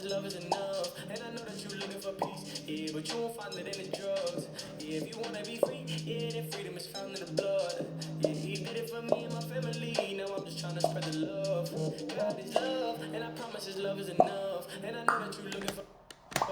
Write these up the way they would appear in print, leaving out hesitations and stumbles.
promises love is enough. And I know that you're looking for peace, yeah, but you won't find it in the drugs. Yeah, if you wanna be free, yeah, then freedom is found in the blood. Yeah, he did it for me and my family. Now I'm just trying to spread the love. God is love, and I promise his love is enough. And I know that you're looking for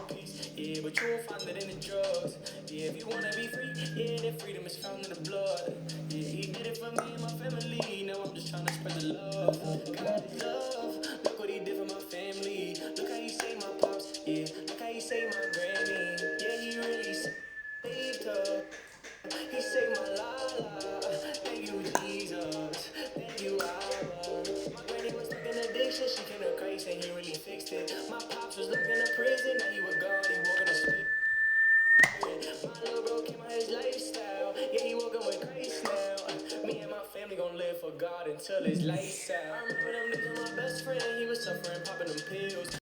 peace, yeah, but you won't find it in the drugs. Yeah, if you wanna be free, yeah, then freedom is found in the blood. Yeah, he did it for me and my family. Now I'm just trying to spread the love. God is love. Look what he did for my family. Look how he saved my pops. Yeah, look how he saved my granny. Yeah, he really saved her. He saved my la. Thank you, Jesus. Thank you, Abba. My granny was stuck in addiction. She came to Christ and he really fixed it. My pops was locked in a prison. Now he with God. He walking the spirit. My little bro came out his lifestyle. Yeah, he woke up with Christ now. Me and my family gon' live for God until his lights out. I remember them days with my best friend. He was suffering, popping them pills.